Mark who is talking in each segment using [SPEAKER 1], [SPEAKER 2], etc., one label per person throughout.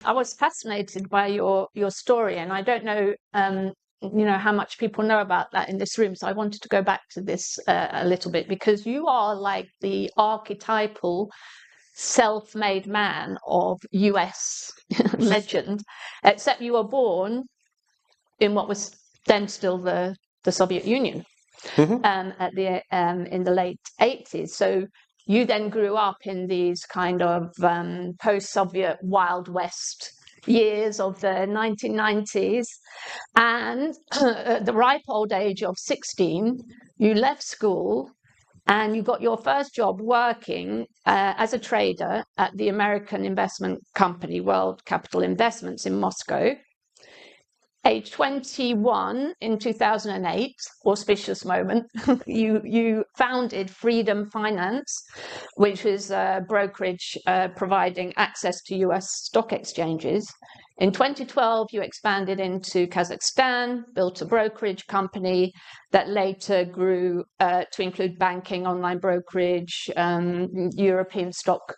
[SPEAKER 1] I was fascinated by your story, and I don't know, how much people know about that in this room. So I wanted to go back to this a little bit, because you are like the archetypal self-made man of US legend, except you were born in what was then still the Soviet Union, in the late 80s. So you then grew up in these kind of post-Soviet Wild West years of the 1990s, and at the ripe old age of 16, you left school and you got your first job working as a trader at the American investment company World Capital Investments in Moscow. Age 21 in 2008, auspicious moment, you founded Freedom Finance, which is a brokerage providing access to US stock exchanges. In 2012, you expanded into Kazakhstan, built a brokerage company that later grew to include banking, online brokerage, European stock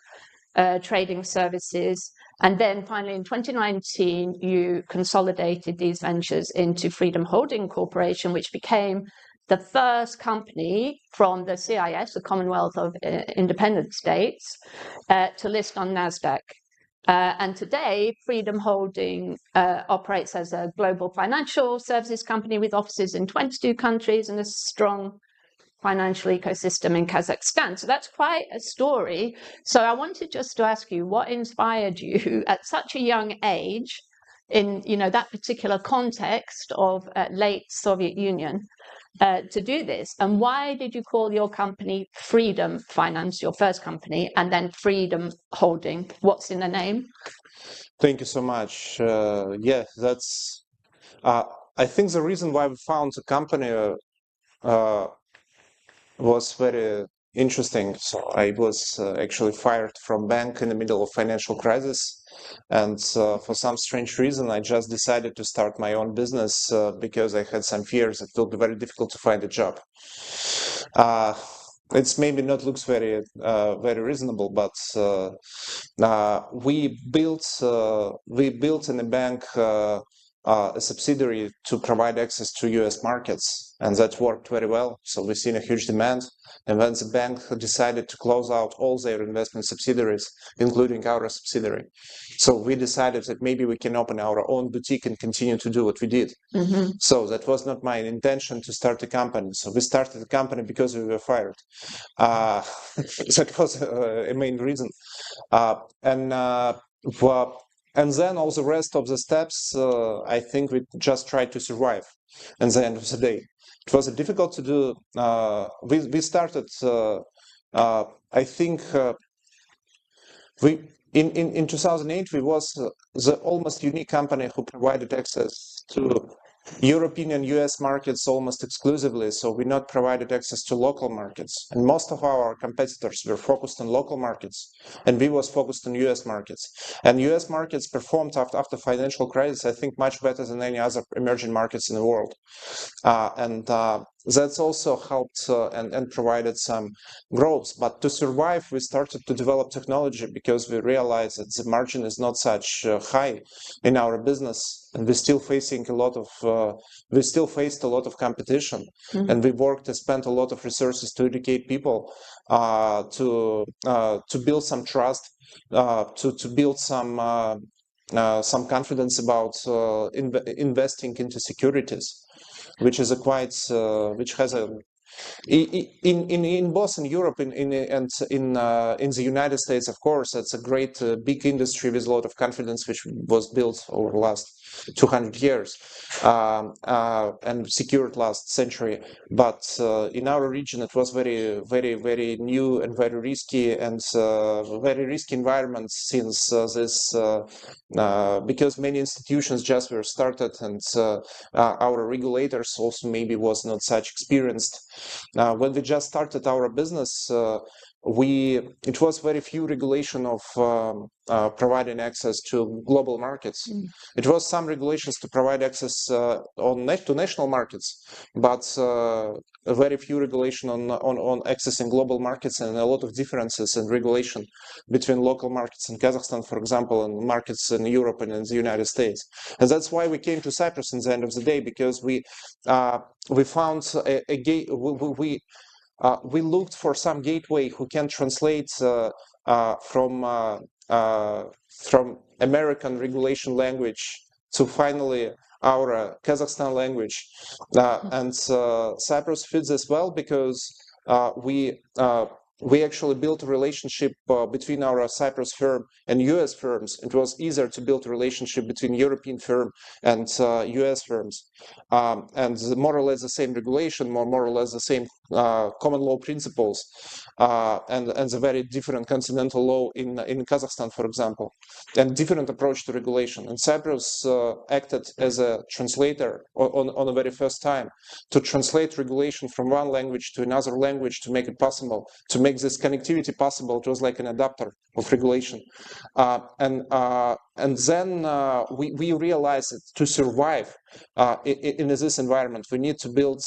[SPEAKER 1] trading services. And then finally, in 2019, you consolidated these ventures into Freedom Holding Corporation, which became the first company from the CIS, the Commonwealth of Independent States, to list on NASDAQ. And today, Freedom Holding operates as a global financial services company with offices in 22 countries and a strong financial ecosystem in Kazakhstan. So that's quite a story. So I wanted just to ask you, what inspired you at such a young age in that particular context of late Soviet Union to do this? And why did you call your company Freedom Finance, your first company, and then Freedom Holding? What's in the name?
[SPEAKER 2] Thank you so much. That's I think the reason why we found the company was very interesting. So I was actually fired from bank in the middle of financial crisis, and for some strange reason I just decided to start my own business because I had some fears it will be very difficult to find a job. It's maybe not looks very reasonable, but we built in a bank a subsidiary to provide access to US markets, and that worked very well. So we've seen a huge demand. And then the bank decided to close out all their investment subsidiaries, including our subsidiary. So we decided that maybe we can open our own boutique and continue to do what we did. Mm-hmm. So that was not my intention to start a company. So we started the company because we were fired. That was a main reason. And then all the rest of the steps, I think we just tried to survive at the end of the day. It was difficult to do. We started, I think, in 2008, we was the almost unique company who provided access to European and US markets almost exclusively, so we not provided access to local markets. And most of our competitors were focused on local markets, and we was focused on US markets. And US markets performed after financial crisis, I think, much better than any other emerging markets in the world. That's also helped and provided some growth. But to survive, we started to develop technology because we realized that the margin is not such high in our business, and we still faced a lot of competition. Mm-hmm. And we worked and spent a lot of resources to educate people, to build some trust, to build some confidence about investing into securities, which is which has in both in Europe and in the United States, of course, it's a great big industry with a lot of confidence, which was built over the last 200 years and secured last century. But in our region, it was very, very, very new and very risky environment since because many institutions just were started, and our regulators also maybe was not such experienced. When we just started our business, it was very few regulation of providing access to global markets. It was some regulations to provide access to national markets, but a very few regulation on accessing global markets, and a lot of differences in regulation between local markets in Kazakhstan, for example, and markets in Europe and in the United States. And that's why we came to Cyprus in the end of the day, because we found a gate. We looked for some gateway who can translate from American regulation language to finally our Kazakhstan language, and Cyprus fits as well, because we actually built a relationship between our Cyprus firm and US firms. It was easier to build a relationship between European firm and US firms, and more or less the same regulation, more or less the same common law principles, and the very different continental law in Kazakhstan, for example, and different approach to regulation. And Cyprus acted as a translator on the very first time to translate regulation from one language to another language, to make it possible, to make this connectivity possible. It was like an adapter of regulation, and then we realized that to survive in this environment, we need to build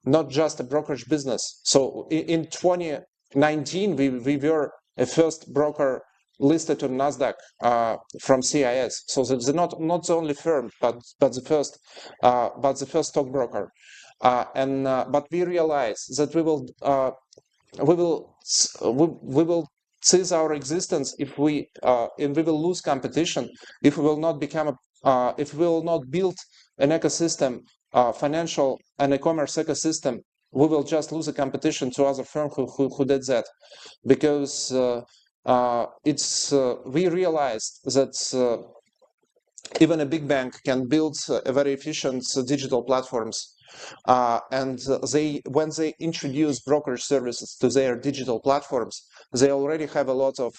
[SPEAKER 2] not just a brokerage business. So in 2019, we were a first broker listed on Nasdaq from CIS. So it's not the only firm, but the first stockbroker. But we realize that we will cease our existence if we will lose competition if we will not become if we will not build an ecosystem, financial and e-commerce ecosystem. We will just lose the competition to other firms who did that, because we realized that even a big bank can build a very efficient digital platforms. And when they introduce brokerage services to their digital platforms, they already have a lot of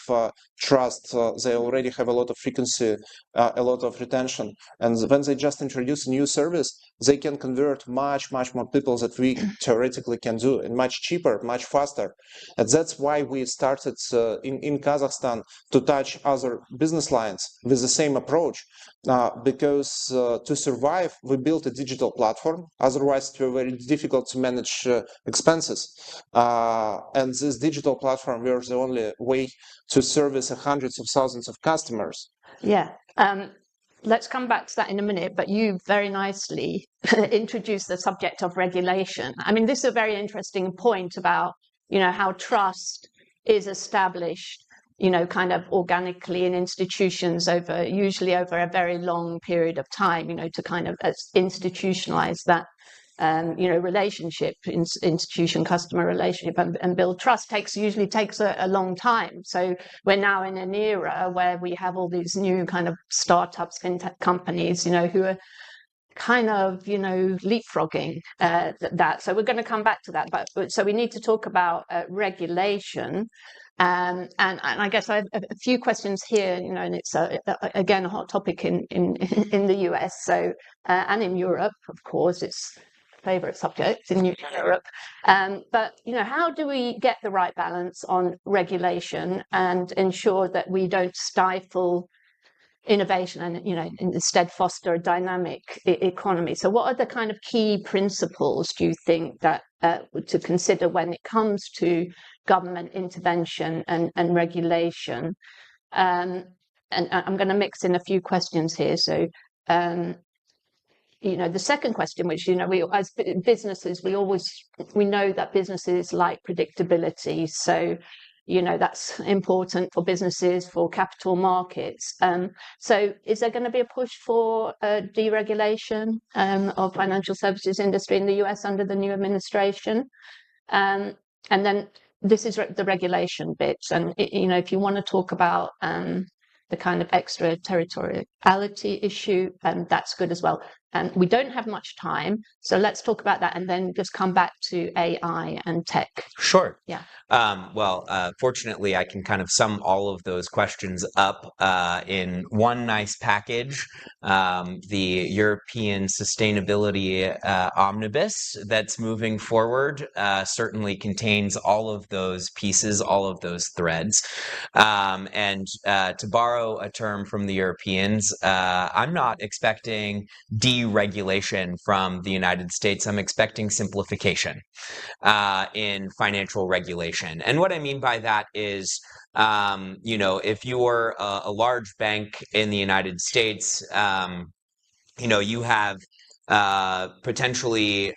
[SPEAKER 2] trust, they already have a lot of frequency, a lot of retention. And when they just introduce a new service, they can convert much more people that we theoretically can do, and much cheaper, much faster. And that's why we started in Kazakhstan to touch other business lines with the same approach, because to survive, we built a digital platform. Otherwise, it was very difficult to manage expenses. And this digital platform was the only way to service hundreds of thousands of customers.
[SPEAKER 1] Yeah. Let's come back to that in a minute, but you very nicely introduced the subject of regulation. I mean, this is a very interesting point about, how trust is established, kind of organically in institutions usually over a very long period of time, to kind of institutionalize that, relationship, institution-customer relationship, and build trust usually takes a long time. So we're now in an era where we have all these new kind of startups, fintech companies, who are kind of, leapfrogging that. So we're going to come back to that. But so we need to talk about regulation. And I guess I have a few questions here, and it's again a hot topic in the US, so and in Europe, of course, it's favorite subject in Europe. But how do we get the right balance on regulation and ensure that we don't stifle innovation and instead foster a dynamic economy? So what are the kind of key principles, do you think, that to consider when it comes to government intervention and regulation? And I'm going to mix in a few questions here. So the second question, which we as businesses, we know that businesses like predictability. So that's important for businesses, for capital markets. So is there going to be a push for deregulation of financial services industry in the US under the new administration? And then this is the regulation bits. And if you want to talk about the kind of extra-territoriality issue, that's good as well. we don't have much time, so let's talk about that and then just come back to AI and tech.
[SPEAKER 3] Sure.
[SPEAKER 1] Yeah.
[SPEAKER 3] Fortunately, I can kind of sum all of those questions up in one nice package. The European Sustainability Omnibus that's moving forward certainly contains all of those pieces, all of those threads. And to borrow a term from the Europeans, I'm not expecting deregulation from the United States. I'm expecting simplification in financial regulation. And what I mean by that is, if you're a large bank in the United States, you have potentially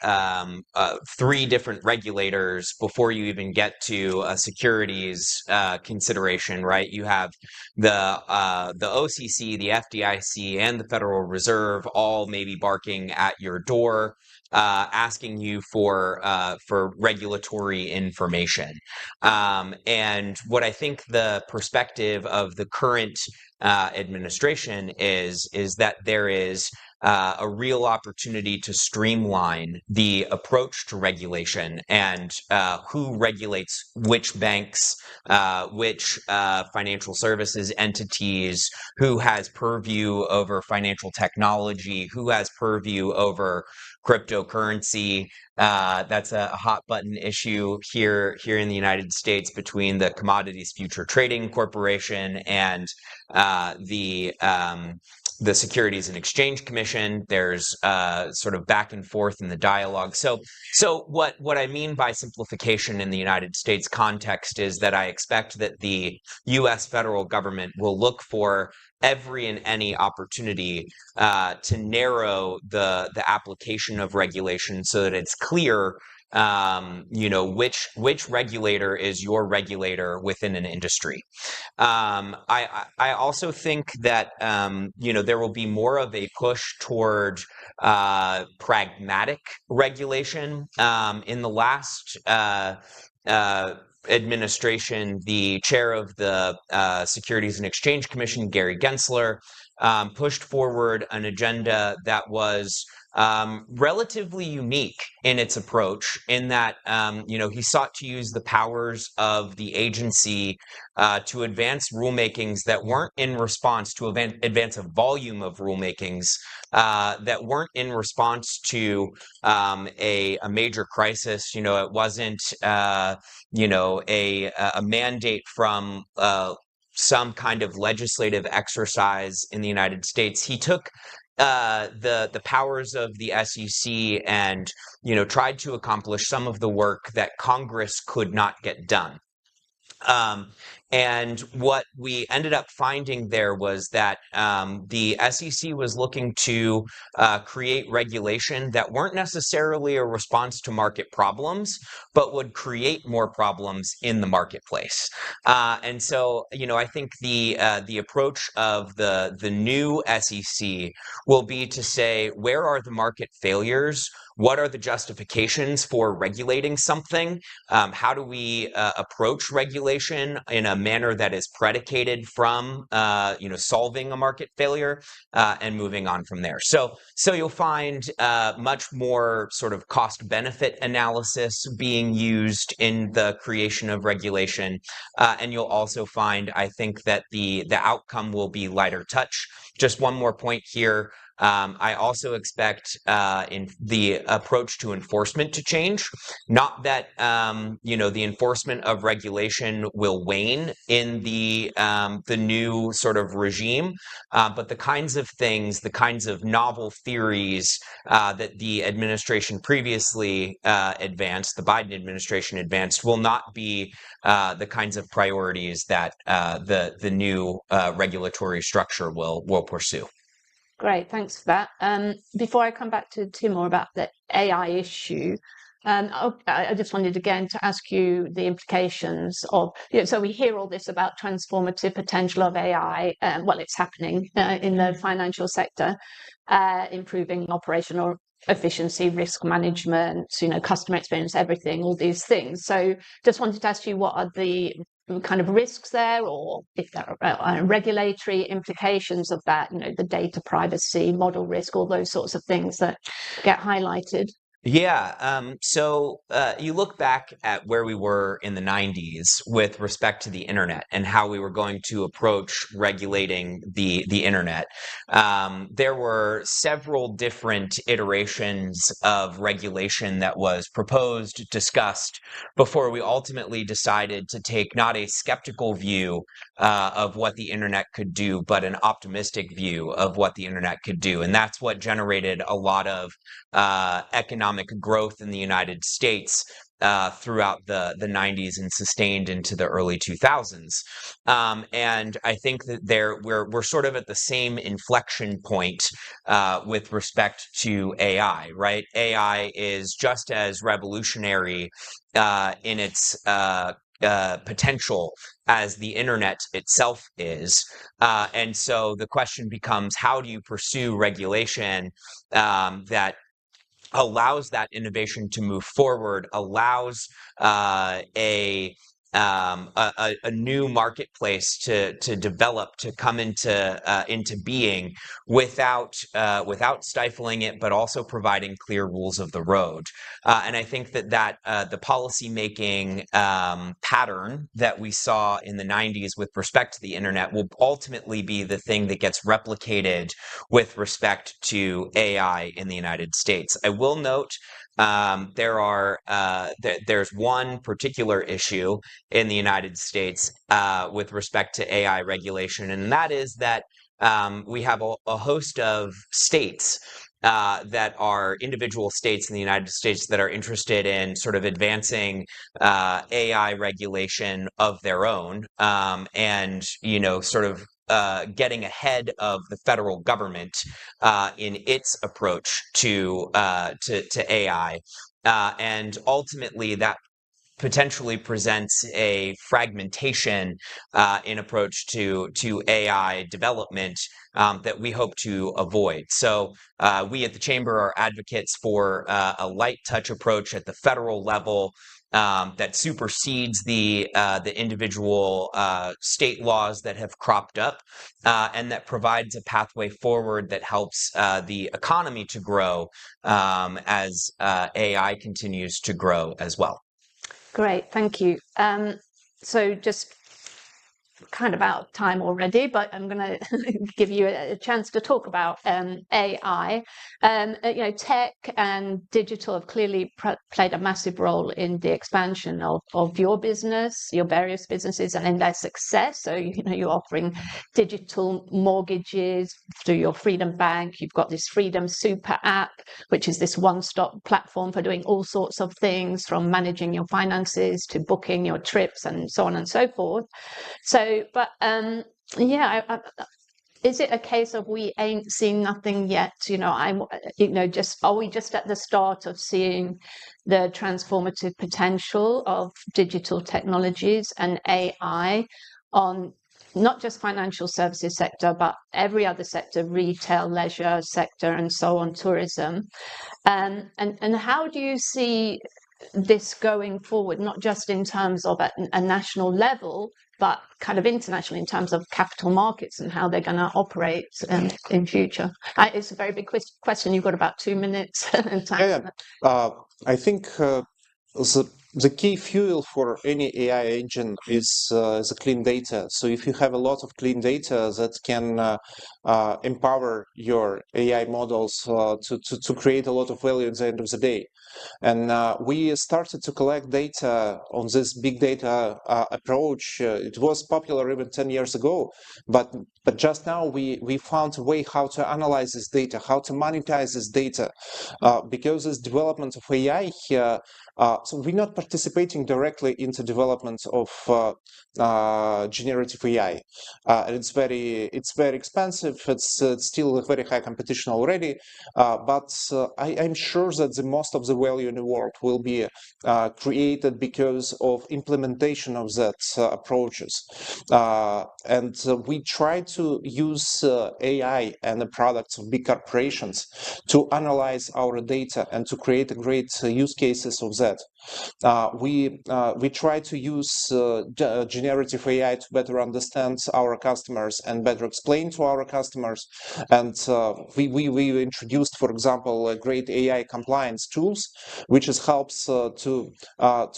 [SPEAKER 3] 3 different regulators before you even get to a securities consideration, right? You have the OCC, the FDIC, and the Federal Reserve all maybe barking at your door, asking you for regulatory information. And what I think the perspective of the current administration is that there is a real opportunity to streamline the approach to regulation and who regulates which banks, which financial services entities, who has purview over financial technology, who has purview over cryptocurrency. That's a hot button issue here in the United States between the Commodities Future Trading Corporation and the Securities and Exchange Commission. There's sort of back and forth in the dialogue. So what I mean by simplification in the United States context is that I expect that the U.S. federal government will look for every and any opportunity to narrow the application of regulation so that it's clear which regulator is your regulator within an industry. I also think that there will be more of a push toward pragmatic regulation. In the last administration, the chair of the Securities and Exchange Commission, Gary Gensler, pushed forward an agenda that was relatively unique in its approach, in that he sought to use the powers of the agency to advance rulemakings that weren't in response to advance a volume of rulemakings that weren't in response to a major crisis. It wasn't a mandate from some kind of legislative exercise in the United States. He took the powers of the SEC and tried to accomplish some of the work that Congress could not get done. And what we ended up finding there was that the SEC was looking to create regulation that weren't necessarily a response to market problems, but would create more problems in the marketplace. And so, I think the approach of the new SEC will be to say, where are the market failures? What are the justifications for regulating something? How do we approach regulation in a manner that is predicated from solving a market failure and moving on from there? So you'll find much more sort of cost-benefit analysis being used in the creation of regulation, and you'll also find, I think, that the outcome will be lighter touch. Just one more point here. I also expect in the approach to enforcement to change. Not that the enforcement of regulation will wane in the new sort of regime, but the kinds of things, the kinds of novel theories that the administration previously advanced, the Biden administration advanced, will not be the kinds of priorities that the new regulatory structure will pursue.
[SPEAKER 1] Great, thanks for that. Before I come back to Timur about the AI issue, I just wanted again to ask you the implications of, so we hear all this about transformative potential of AI. Well, it's happening in the financial sector, improving operational efficiency, risk management, customer experience, everything, all these things. So just wanted to ask you, what are the kind of risks there, or if there are regulatory implications of that, the data privacy, model risk, all those sorts of things that get highlighted?
[SPEAKER 3] Yeah, so you look back at where we were in the 90s with respect to the internet and how we were going to approach regulating the internet. There were several different iterations of regulation that was proposed, discussed, before we ultimately decided to take not a skeptical view of what the internet could do, but an optimistic view of what the internet could do. And that's what generated a lot of economic growth in the United States throughout the 90s and sustained into the early 2000s. And I think that we're sort of at the same inflection point with respect to AI, right? AI is just as revolutionary in its potential as the internet itself is. And so the question becomes, how do you pursue regulation that allows that innovation to move forward, allows a new marketplace to develop, to come into being without stifling it, but also providing clear rules of the road. And I think that the policymaking pattern that we saw in the 90s with respect to the internet will ultimately be the thing that gets replicated with respect to AI in the United States. I will note there's one particular issue in the United States with respect to AI regulation, and that is that we have a host of states that are individual states in the United States that are interested in sort of advancing AI regulation of their own, and sort of getting ahead of the federal government in its approach to AI, and ultimately that potentially presents a fragmentation in approach to AI development that we hope to avoid. So we at the Chamber are advocates for a light touch approach at the federal level that supersedes the individual state laws that have cropped up, and that provides a pathway forward that helps the economy to grow as AI continues to grow as well.
[SPEAKER 1] Great, thank you. So just kind of out of time already, but I'm going to give you a chance to talk about AI. Tech and digital have clearly played a massive role in the expansion of your business, your various businesses, and in their success. So you're offering digital mortgages through your Freedom Bank. You've got this Freedom Super app, which is this one-stop platform for doing all sorts of things, from managing your finances to booking your trips and so on and so forth. So, but is it a case of we ain't seen nothing yet? Are we just at the start of seeing the transformative potential of digital technologies and AI on not just financial services sector, but every other sector, retail, leisure sector, and so on, tourism? And how do you see this going forward, not just in terms of a national level, but kind of internationally in terms of capital markets and how they're going to operate in future? It's a very big question. You've got about 2 minutes.
[SPEAKER 2] I think the key fuel for any AI engine is the clean data. So if you have a lot of clean data that can empower your AI models to create a lot of value at the end of the day. And we started to collect data on this big data approach. It was popular even 10 years ago, but just now we found a way how to analyze this data, how to monetize this data, because this development of AI here. So we're not participating directly into development of generative AI. It's very expensive. It's still a very high competition already. But I'm sure that the most of the value in the world will be created because of implementation of that approaches. And we try to use AI and the products of big corporations to analyze our data and to create great use cases of that. We try to use generative AI to better understand our customers and better explain to our customers. And we introduced, for example, great AI compliance tools, which helps to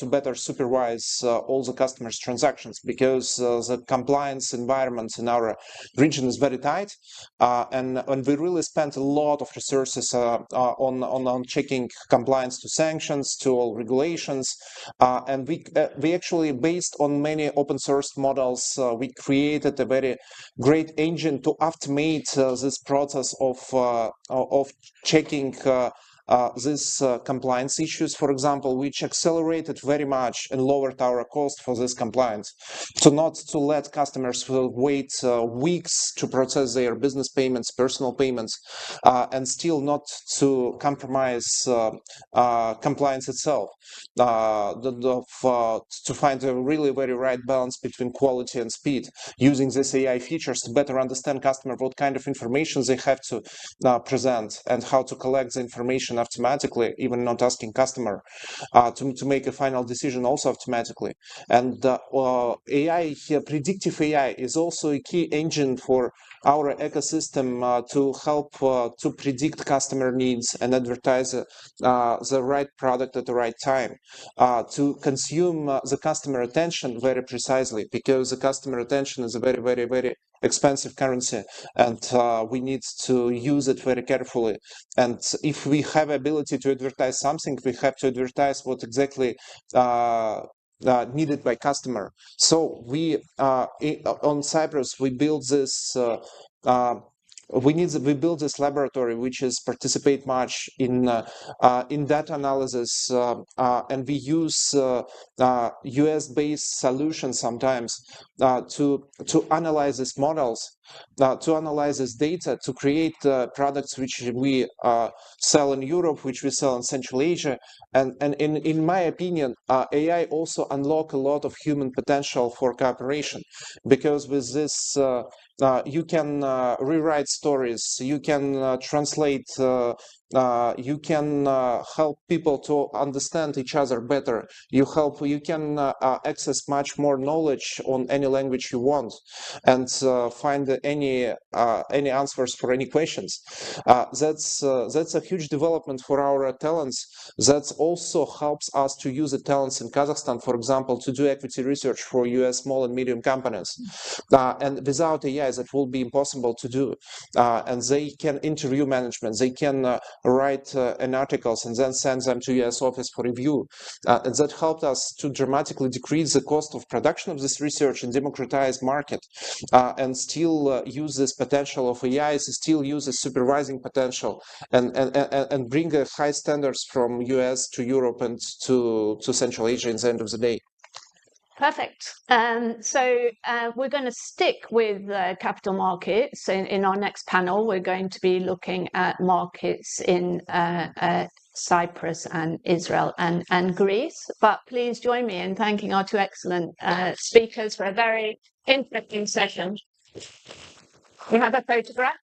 [SPEAKER 2] better supervise all the customers' transactions, because the compliance environment in our region is very tight, and we really spent a lot of resources on checking compliance to sanctions, to all regulations, and we actually, based on many open source models, we created a very great engine to automate this process of checking these compliance issues, for example, which accelerated very much and lowered our cost for this compliance. So not to let customers wait weeks to process their business payments, personal payments, and still not to compromise compliance itself. To find a really very right balance between quality and speed, using these AI features to better understand customer what kind of information they have to present and how to collect the information automatically, even not asking customer to make a final decision also automatically. And AI, predictive AI, is also a key engine for our ecosystem to help to predict customer needs and advertise the right product at the right time, to consume the customer attention very precisely, because the customer attention is a very, very, very expensive currency, and we need to use it very carefully. And if we have ability to advertise something, we have to advertise what exactly needed by customer. So we on Cyprus we build this we build this laboratory which is participate much in data analysis, and we use US-based solutions sometimes to analyze these models, to analyze this data, to create products which we sell in Europe, which we sell in Central Asia. And in my opinion, AI also unlock a lot of human potential for cooperation, because with this you can rewrite stories, you can translate, you can help people to understand each other better. You can access much more knowledge on any language you want, and find any answers for any questions. That's a huge development for our talents. That also helps us to use the talents in Kazakhstan, for example, to do equity research for US small and medium companies. And without AI, that will be impossible to do. And they can interview management, they can write an articles and then send them to US office for review. And that helped us to dramatically decrease the cost of production of this research and democratize market, and still use this potential of AI, still use the supervising potential, and bring high standards from US to Europe and to Central Asia in the end of the day.
[SPEAKER 1] Perfect. So we're going to stick with capital markets. In our next panel, we're going to be looking at markets in Cyprus and Israel and Greece. But please join me in thanking our two excellent speakers for a very interesting session. We have a photograph.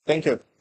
[SPEAKER 2] Thank you.